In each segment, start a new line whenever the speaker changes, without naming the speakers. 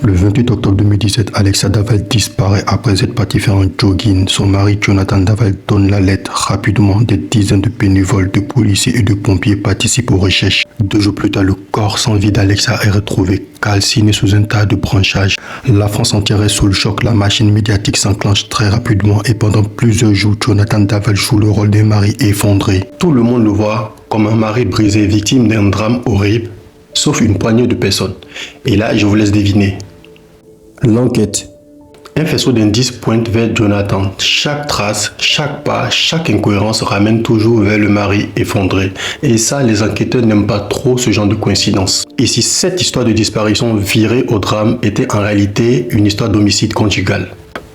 Le 28 octobre 2017, Alexia Daval disparaît après être partie faire un jogging. Son mari Jonathan Daval donne la lettre. Rapidement, des dizaines de bénévoles, de policiers et de pompiers participent aux recherches. 2 jours plus tard, le corps sans vie d'Alexia est retrouvé calciné sous un tas de branchages. La France entière est sous le choc. La machine médiatique s'enclenche très rapidement et pendant plusieurs jours, Jonathan Daval joue le rôle d'un mari effondré. Tout le monde le voit comme un mari brisé, victime d'un drame horrible, sauf une poignée de personnes. Et là, je vous laisse deviner. L'enquête. Un faisceau d'indices pointe vers Jonathan. Chaque trace, chaque pas, chaque incohérence ramène toujours vers le mari effondré. Et ça, les enquêteurs n'aiment pas trop ce genre de coïncidence. Et si cette histoire de disparition virée au drame était en réalité une histoire d'homicide conjugal?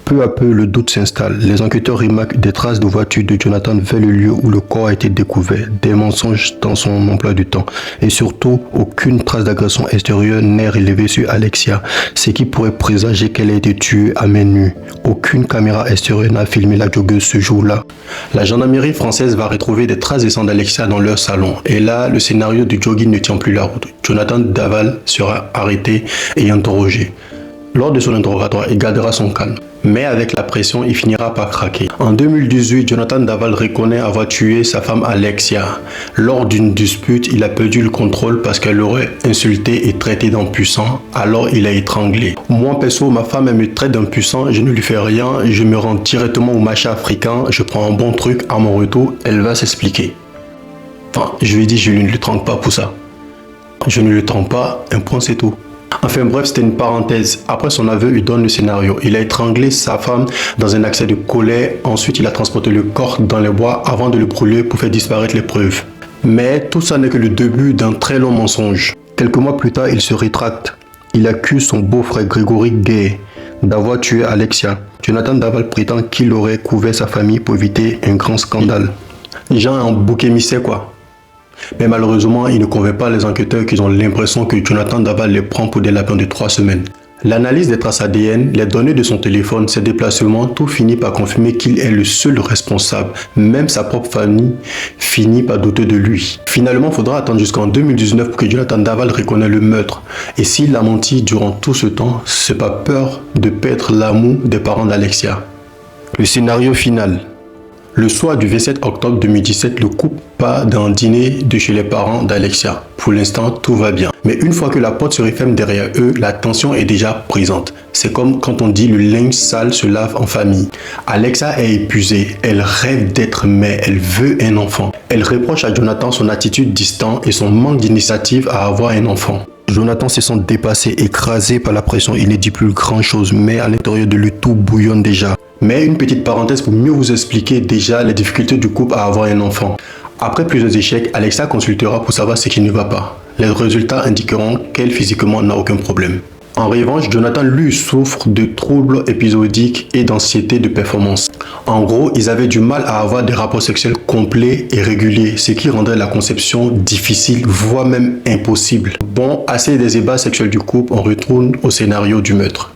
Peu à peu, le doute s'installe. Les enquêteurs remarquent des traces de voiture de Jonathan vers le lieu où le corps a été découvert, des mensonges dans son emploi du temps et surtout, aucune trace d'agression extérieure n'est relevée sur Alexia, ce qui pourrait présager qu'elle a été tuée à main nue. Aucune caméra extérieure n'a filmé la joggeuse ce jour-là. La gendarmerie française va retrouver des traces de sang d'Alexia dans leur salon et là, le scénario du jogging ne tient plus la route. Jonathan Daval sera arrêté et interrogé. Lors de son interrogatoire, il gardera son calme. Mais avec la pression, il finira par craquer. En 2018, Jonathan Daval reconnaît avoir tué sa femme Alexia. Lors d'une dispute, il a perdu le contrôle parce qu'elle l'aurait insulté et traité d'impuissant. Alors il a étranglé. Moi perso, ma femme elle me traite d'impuissant, je ne lui fais rien, je me rends directement au marché africain, je prends un bon truc, à mon retour, elle va s'expliquer. Enfin, je lui ai dit, je ne le trompe pas pour ça. Je ne le trompe pas, un point c'est tout. Enfin bref, c'était une parenthèse. Après son aveu, il donne le scénario. Il a étranglé sa femme dans un accès de colère. Ensuite, il a transporté le corps dans les bois avant de le brûler pour faire disparaître les preuves. Mais tout ça n'est que le début d'un très long mensonge. Quelques mois plus tard, il se rétracte. Il accuse son beau-frère Grégory Gay d'avoir tué Alexia. Jonathan Daval prétend qu'il aurait couvert sa famille pour éviter un grand scandale. Genre un bouc émissaire quoi. Mais malheureusement, il ne convainc pas les enquêteurs qui ont l'impression que Jonathan Daval les prend pour des lapins de 3 semaines. L'analyse des traces ADN, les données de son téléphone, ses déplacements, tout finit par confirmer qu'il est le seul responsable. Même sa propre famille finit par douter de lui. Finalement, il faudra attendre jusqu'en 2019 pour que Jonathan Daval reconnaisse le meurtre. Et s'il a menti durant tout ce temps, c'est pas peur de perdre l'amour des parents d'Alexia. Le scénario final. Le soir du 27 octobre 2017, le couple part d'un dîner de chez les parents d'Alexia. Pour l'instant, tout va bien. Mais une fois que la porte se referme derrière eux, la tension est déjà présente. C'est comme quand on dit le linge sale se lave en famille. Alexia est épuisée. Elle rêve d'être mère. Elle veut un enfant. Elle reproche à Jonathan son attitude distante et son manque d'initiative à avoir un enfant. Jonathan se sent dépassé, écrasé par la pression. Il ne dit plus grand chose, mais à l'intérieur de lui, tout bouillonne déjà. Mais une petite parenthèse pour mieux vous expliquer déjà les difficultés du couple à avoir un enfant. Après plusieurs échecs, Alexia consultera pour savoir ce qui ne va pas. Les résultats indiqueront qu'elle physiquement n'a aucun problème. En revanche, Jonathan lui souffre de troubles épisodiques et d'anxiété de performance. En gros, ils avaient du mal à avoir des rapports sexuels complets et réguliers, ce qui rendrait la conception difficile, voire même impossible. Bon, assez des ébats sexuels du couple, on retourne au scénario du meurtre.